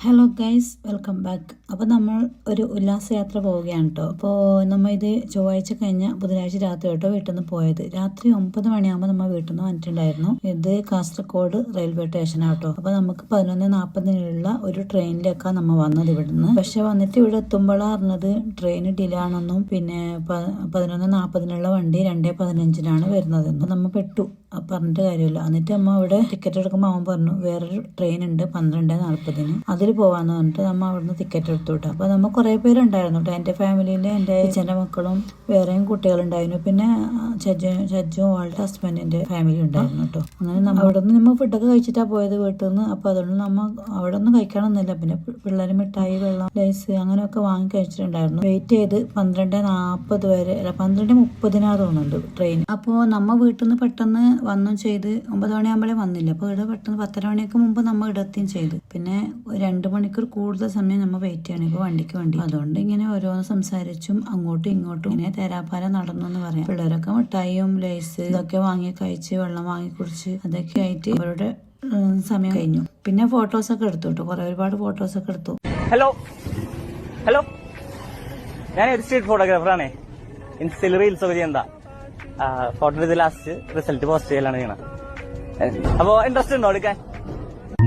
Hello guys, welcome back. അപ്പോൾ നമ്മൾ ഒരു ഉല്ലാസയാത്ര പോവുകയാണ് കേട്ടോ. അപ്പോൾ നമ്മൾ ഇത് ചൊവ്വാഴ്ച കഴിഞ്ഞ ബുധനാഴ്ച രാത്രി കേട്ടോ വീട്ടിൽ നിന്ന് പോയത്. രാത്രി 9 മണിയാകുമ്പോൾ നമ്മൾ വീട്ടിൽ നിന്ന് വന്നിട്ടുണ്ടായിരുന്നു. ഇത് കാസർഗോഡ് റെയിൽവേ സ്റ്റേഷനാണ് കേട്ടോ. അപ്പോൾ നമുക്ക് 11:40 ഒരു ട്രെയിനിലേക്കാണ് നമ്മൾ വന്നത് ഇവിടുന്ന്. പക്ഷെ വന്നിട്ട് ഇവിടെ എത്തുമ്പോഴാണ് അറിഞ്ഞത് ട്രെയിൻ ഡിലേ ആണെന്നും പിന്നെ 11:40 വണ്ടി 2:15 വരുന്നതെന്നും. നമ്മൾ പെട്ടു. പറഞ്ഞിട്ട് കാര്യമില്ല. എന്നിട്ട് അമ്മ ഇവിടെ ടിക്കറ്റ് എടുക്കുമ്പോൾ അവൻ പറഞ്ഞു വേറൊരു ട്രെയിൻ ഉണ്ട് 12:40 അതിൽ പോവാന്ന് പറഞ്ഞിട്ട് നമ്മ അവിടുന്ന് ടിക്കറ്റ് എടുത്തു കേട്ടോ. അപ്പൊ നമ്മ കുറെ പേരുണ്ടായിരുന്നു കേട്ടോ. എന്റെ ഫാമിലിയിൽ എന്റെ അച്ഛന്റെ മക്കളും വേറെയും കുട്ടികളുണ്ടായിരുന്നു. പിന്നെ ചജ്ജും അവളുടെ ഹസ്ബൻഡിന്റെ ഫാമിലി ഉണ്ടായിരുന്നു കേട്ടോ. അങ്ങനെ നമ്മൾ അവിടെ നിന്ന് നമ്മൾ ഫുഡൊക്കെ കഴിച്ചിട്ടാ പോയത് വീട്ടിൽ നിന്ന്. അപ്പൊ അതുകൊണ്ട് നമ്മ അവിടെ ഒന്നും കഴിക്കണമെന്നില്ല. പിന്നെ പിള്ളേർ മിഠായി, വെള്ളം, ലൈസ് അങ്ങനെയൊക്കെ വാങ്ങി കഴിച്ചിട്ടുണ്ടായിരുന്നു. വെയിറ്റ് ചെയ്ത് 12:40 വരെ, അല്ല 12:30 തോന്നുന്നുണ്ട് ട്രെയിൻ. അപ്പോൾ നമ്മ വീട്ടിൽ നിന്ന് പെട്ടെന്ന് വന്നും ചെയ്ത് 9 മണിയാകുമ്പോഴേ വന്നില്ല. അപ്പോൾ ഇവിടെ പെട്ടെന്ന് 10:30 മണിക്ക് മുമ്പ് നമ്മൾ ഇടത്തുകയും ചെയ്തു. പിന്നെ 2 മണിക്കൂർ കൂടുതൽ സമയം നമ്മൾ വെയിറ്റ് ചെയ്യണം ഇപ്പോൾ വണ്ടിക്ക് വേണ്ടി. അതുകൊണ്ട് ഇങ്ങനെ ഓരോന്ന് സംസാരിച്ചും അങ്ങോട്ടും ഇങ്ങോട്ടും ഇങ്ങനെ തേരാപ്പാല നടന്നു എന്ന് പറയാം. പിള്ളേരൊക്കെ മിഠായിയും ലേസ് ഇതൊക്കെ വാങ്ങി കഴിച്ച് വെള്ളം വാങ്ങി കുടിച്ച് അതൊക്കെ ആയിട്ട് അവരുടെ സമയം കഴിഞ്ഞു. പിന്നെ ഫോട്ടോസൊക്കെ എടുത്തു കേട്ടോ. ഒരുപാട് ഫോട്ടോസൊക്കെ എടുത്തു. ഹലോ ഹലോ ഞാൻ ഒരു സ്ട്രീറ്റ് ഫോട്ടോഗ്രാഫറാണേ. ഇൻസ്റ്റയിൽ റീൽസ് ഒക്കെ ചെയ്യുന്നതാ. ഫോട്ടോ എടുത്ത് ലാസ്റ്റ് റിസൾട്ട് പോസ്റ്റ് ചെയ്യലാണ് ചെയ്യണം. അപ്പോ ഇൻട്രസ്റ്റ് ഉണ്ടോ എടുക്കാൻ?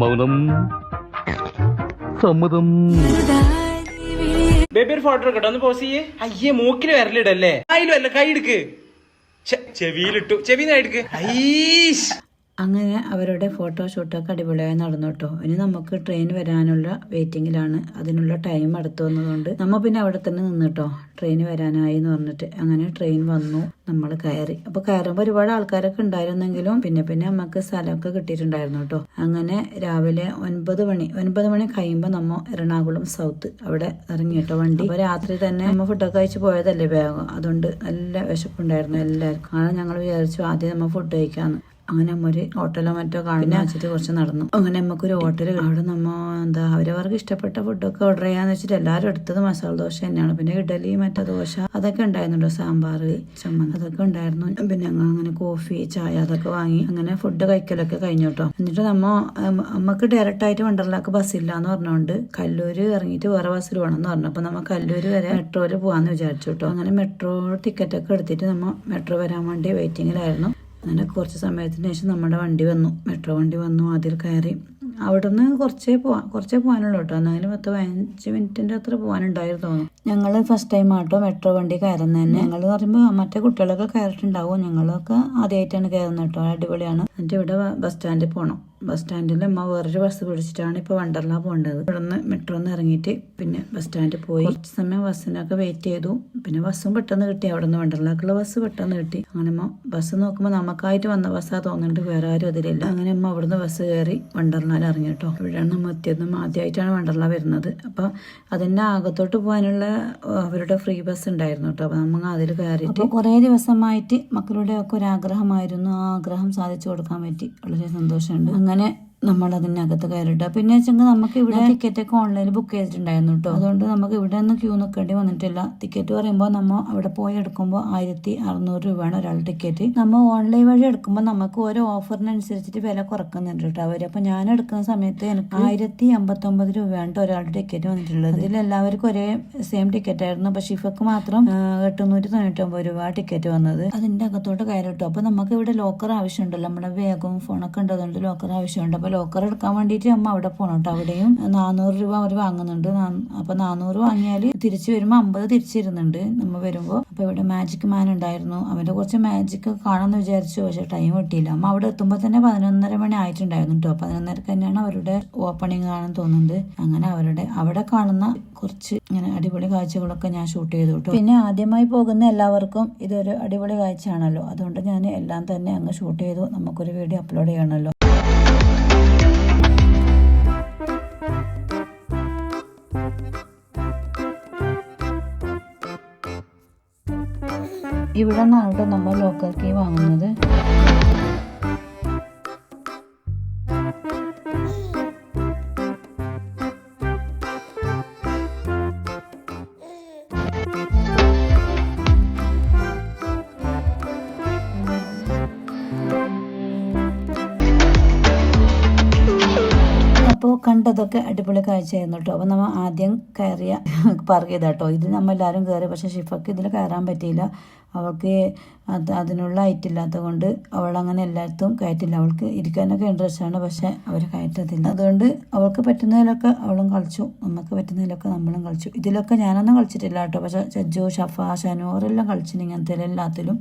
മൗനം സമ്മതം. ബേബി ഒരു ഫോട്ടോ എടുക്കട്ടോ, ഒന്ന് പോസ് ചെയ്യേ. അയ്യേ, മൂക്കില് വരലിടല്ലേ. അതിലും അല്ല, കൈ എടുക്ക്. ചെവിയിലിട്ടു, ചെവിന്ന് കൈ എടുക്ക്. അങ്ങനെ അവരുടെ ഫോട്ടോഷൂട്ടൊക്കെ അടിപൊളിയായി നടന്നു കേട്ടോ. ഇനി നമുക്ക് ട്രെയിൻ വരാനുള്ള വെയിറ്റിങ്ങിലാണ്. അതിനുള്ള ടൈം അടുത്ത് വന്നതുകൊണ്ട് നമ്മൾ പിന്നെ അവിടെ തന്നെ നിന്നിട്ടോ. ട്രെയിൻ വരാനായി എന്ന് പറഞ്ഞിട്ട് അങ്ങനെ ട്രെയിൻ വന്നു. നമ്മൾ കയറി. അപ്പോൾ കയറുമ്പോൾ ഒരുപാട് ആൾക്കാരൊക്കെ ഉണ്ടായിരുന്നെങ്കിലും പിന്നെ നമുക്ക് സ്ഥലമൊക്കെ കിട്ടിയിട്ടുണ്ടായിരുന്നു കേട്ടോ. അങ്ങനെ രാവിലെ 9 മണി കഴിയുമ്പോൾ നമ്മൾ എറണാകുളം സൗത്ത് അവിടെ ഇറങ്ങി കേട്ടോ വണ്ടി. അപ്പോൾ രാത്രി തന്നെ നമ്മൾ ഫുഡൊക്കെ കഴിച്ച് പോയതല്ലേ വേഗം. അതുകൊണ്ട് നല്ല വിശപ്പുണ്ടായിരുന്നു എല്ലാവർക്കും. അങ്ങനെ ഞങ്ങൾ വിചാരിച്ചു ആദ്യം നമ്മൾ ഫുഡ് കഴിക്കാന്ന്. അങ്ങനെ നമ്മ ഒരു ഹോട്ടലോ മറ്റോ കാണുന്ന വെച്ചിട്ട് കുറച്ച് നടന്നു. അങ്ങനെ നമുക്കൊരു ഹോട്ടൽ അവിടെ അവരവർക്ക് ഇഷ്ടപ്പെട്ട ഫുഡൊക്കെ ഓർഡർ ചെയ്യാന്ന് വെച്ചിട്ട് എല്ലാവരും എടുത്തത് മസാല ദോശ തന്നെയാണ്. പിന്നെ ഇഡലി, മറ്റേ ദോശ അതൊക്കെ ഉണ്ടായിരുന്നുണ്ടോ, സാമ്പാർ, ചമ്മന്തി അതൊക്കെ ഉണ്ടായിരുന്നു. പിന്നെ ഞങ്ങൾ അങ്ങനെ കോഫി, ചായ അതൊക്കെ വാങ്ങി അങ്ങനെ ഫുഡ് കഴിക്കലൊക്കെ കഴിഞ്ഞു കേട്ടോ. എന്നിട്ട് നമുക്ക് ഡയറക്റ്റ് ആയിട്ട് വണ്ടർലാക്ക് ബസ്സില്ല എന്ന് പറഞ്ഞുകൊണ്ട് കല്ലൂര് ഇറങ്ങിയിട്ട് വേറെ ബസ്സിൽ വേണമെന്ന് പറഞ്ഞു. അപ്പൊ നമ്മൾ കല്ലൂര് വരെ മെട്രോയിൽ പോകാന്ന് വിചാരിച്ചു കേട്ടോ. അങ്ങനെ മെട്രോ ടിക്കറ്റ് ഒക്കെ എടുത്തിട്ട് നമ്മൾ മെട്രോ വരാൻ വേണ്ടി വെയിറ്റിങ്ങിലായിരുന്നു. അങ്ങനെ കുറച്ച് സമയത്തിന് ശേഷം നമ്മുടെ വണ്ടി വന്നു, മെട്രോ വണ്ടി വന്നു. അതിൽ കയറി അവിടെ നിന്ന് കുറച്ചേ പോകാനുള്ളൂ കേട്ടോ. എന്നാലും 10-15 മിനിറ്റിന്റെ അത്ര പോകാനുണ്ടായിരുന്നു തോന്നുന്നു. ഞങ്ങൾ ഫസ്റ്റ് ടൈം ആട്ടോ മെട്രോ വണ്ടി കയറുന്നത് തന്നെ. ഞങ്ങൾ എന്ന് പറയുമ്പോൾ മറ്റേ കുട്ടികളൊക്കെ കയറിയിട്ടുണ്ടാവും. ഞങ്ങളൊക്കെ ആദ്യമായിട്ടാണ് കയറുന്നത് കേട്ടോ. അടിപൊളിയാണ്. എന്നിട്ട് ഇവിടെ ബസ് സ്റ്റാൻഡിൽ പോകണം. ബസ് സ്റ്റാൻഡിൽ അമ്മ വേറൊരു ബസ് പിടിച്ചിട്ടാണ് ഇപ്പോൾ വണ്ടർലാ പോകേണ്ടത്. ഇവിടെ നിന്ന് മെട്രോന്ന് ഇറങ്ങിയിട്ട് പിന്നെ ബസ് സ്റ്റാൻഡിൽ പോയി കുറച്ച് സമയം ബസ്സിനൊക്കെ വെയിറ്റ് ചെയ്തു. പിന്നെ ബസ്സും പെട്ടെന്ന് കിട്ടി. അവിടെ നിന്ന് വണ്ടർലാക്കുള്ള ബസ് പെട്ടെന്ന് കിട്ടി. അങ്ങനെ അമ്മ ബസ് നോക്കുമ്പോൾ നമുക്കായിട്ട് വന്ന ബസ്സാ തോന്നുന്നുണ്ട്, വേറെ ആരും അതിലില്ല. അങ്ങനെ അമ്മ അവിടുന്ന് ബസ് കയറി വണ്ടർലാൽ ഇറങ്ങി കേട്ടോ. ഇവിടെയാണ് നമ്മൾ എത്തിയത്. ആദ്യമായിട്ടാണ് വണ്ടർലാ വരുന്നത്. അപ്പോൾ അതിൻ്റെ അകത്തോട്ട് പോകാനുള്ള അവരുടെ ഫ്രീ ബസ് ഉണ്ടായിരുന്നു കേട്ടോ. അപ്പോൾ നമ്മൾ അതിൽ കയറിയിട്ട് കുറേ ദിവസമായിട്ട് മക്കളുടെ ഒക്കെ ഒരു ആഗ്രഹമായിരുന്നു. ആ ആഗ്രഹം സാധിച്ചു കൊടുക്കാൻ പറ്റി. വളരെ സന്തോഷമുണ്ട്. അങ്ങനെ നമ്മൾ അതിനകത്ത് കയറിട്ട. പിന്നെ വെച്ചെങ്കിൽ നമുക്ക് ഇവിടെ ടിക്കറ്റ് ഒക്കെ ഓൺലൈനിൽ ബുക്ക് ചെയ്തിട്ടുണ്ടായിരുന്നു കേട്ടോ. അതുകൊണ്ട് നമുക്ക് ഇവിടെ നിന്ന് ക്യൂ നിൽക്കേണ്ടി വന്നിട്ടില്ല. ടിക്കറ്റ് പറയുമ്പോൾ നമ്മൾ അവിടെ പോയി എടുക്കുമ്പോൾ 1600 രൂപയാണ് ഒരാൾ ടിക്കറ്റ്. നമ്മൾ ഓൺലൈൻ വഴി എടുക്കുമ്പോൾ നമുക്ക് ഓരോ ഓഫറിനനുസരിച്ചിട്ട് വില കുറക്കുന്നുണ്ട് കേട്ടോ അവർ. അപ്പൊ ഞാൻ എടുക്കുന്ന സമയത്ത് എനിക്ക് 1059 രൂപയാണ് ഒരാളുടെ ടിക്കറ്റ് വന്നിട്ടുള്ളത്. ഇതിൽ എല്ലാവർക്കും ഒരേ സെയിം ടിക്കറ്റ് ആയിരുന്നു. അപ്പൊ ഷിഫക്ക് മാത്രം 899 രൂപ ടിക്കറ്റ് വന്നത്. അതിന്റെ അകത്തോട്ട് കയറിട്ടു. അപ്പൊ നമുക്ക് ഇവിടെ ലോക്കർ ആവശ്യമുണ്ടല്ലോ. നമ്മുടെ ബാഗും ഫോണൊക്കെ ഉണ്ടതുകൊണ്ട് ലോക്കർ ആവശ്യമുണ്ട്. അപ്പൊ ലോക്കർ എടുക്കാൻ വേണ്ടിയിട്ട് അമ്മ അവിടെ പോകണം കേട്ടോ. അവിടെയും 400 രൂപ അവർ വാങ്ങുന്നുണ്ട്. അപ്പൊ 400 വാങ്ങിയാൽ തിരിച്ചു വരുമ്പോൾ 50 തിരിച്ചിരുന്നുണ്ട് നമ്മൾ വരുമ്പോൾ. അപ്പൊ ഇവിടെ മാജിക് മാൻ ഉണ്ടായിരുന്നു. അവന്റെ കുറച്ച് മാജിക് കാണാമെന്ന് വിചാരിച്ചു. പക്ഷെ ടൈം കിട്ടിയില്ല. അമ്മ അവിടെ എത്തുമ്പോൾ തന്നെ 11:30 മണി ആയിട്ടുണ്ടായിരുന്നു കേട്ടോ. 11:30 തന്നെയാണ് അവരുടെ ഓപ്പണിംഗ് കാണാൻ തോന്നുന്നുണ്ട്. അങ്ങനെ അവിടെ കാണുന്ന കുറച്ച് ഇങ്ങനെ അടിപൊളി കാഴ്ചകളൊക്കെ ഞാൻ ഷൂട്ട് ചെയ്തു കേട്ടോ. പിന്നെ ആദ്യമായി പോകുന്ന എല്ലാവർക്കും ഇതൊരു അടിപൊളി കാഴ്ചയാണല്ലോ. അതുകൊണ്ട് ഞാൻ എല്ലാം തന്നെ അങ്ങ് ഷൂട്ട് ചെയ്തു. നമുക്കൊരു വീഡിയോ അപ്ലോഡ് ചെയ്യണമല്ലോ. ഇവിടെ നിന്നാണ് നമ്മൾ ലോക്കൽ കീ വാങ്ങുന്നത്. കണ്ടതൊക്കെ അടിപൊളി കാഴ്ചയായിരുന്നു കേട്ടോ. അപ്പോൾ നമ്മൾ ആദ്യം കയറിയ പാർക്ക് ചെയ്താട്ടോ. ഇത് നമ്മൾ എല്ലാവരും കയറി, പക്ഷേ ഷിഫക്ക് ഇതിൽ കയറാൻ പറ്റിയില്ല. അവൾക്ക് അതിനുള്ള ഹൈറ്റ് ഇല്ലാത്തത് കൊണ്ട് അവളങ്ങനെ എല്ലായിടത്തും കയറ്റില്ല. അവൾക്ക് ഇരിക്കാനൊക്കെ ഇൻട്രസ്റ്റ് ആണ്, പക്ഷേ അവർ കയറ്റത്തില്ല. അതുകൊണ്ട് അവൾക്ക് പറ്റുന്നതിലൊക്കെ അവളും കളിച്ചു, നമുക്ക് പറ്റുന്നതിലൊക്കെ നമ്മളും കളിച്ചു. ഇതിലൊക്കെ ഞാനൊന്നും കളിച്ചിട്ടില്ല കേട്ടോ, പക്ഷേ ചജ്ജു, ഷഫ, ഷനു അവരെല്ലാം കളിച്ചിന് ഇങ്ങനത്തെ എല്ലാത്തിലും.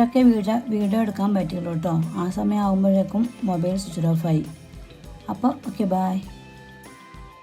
അത്രയൊക്കെ വീഡിയോ എടുക്കാൻ പറ്റുള്ളൂ കേട്ടോ. ആ സമയം ആകുമ്പോഴേക്കും മൊബൈൽ സ്വിച്ച് ഓഫ് ആയി. അപ്പോൾ ഓക്കെ, ബൈ.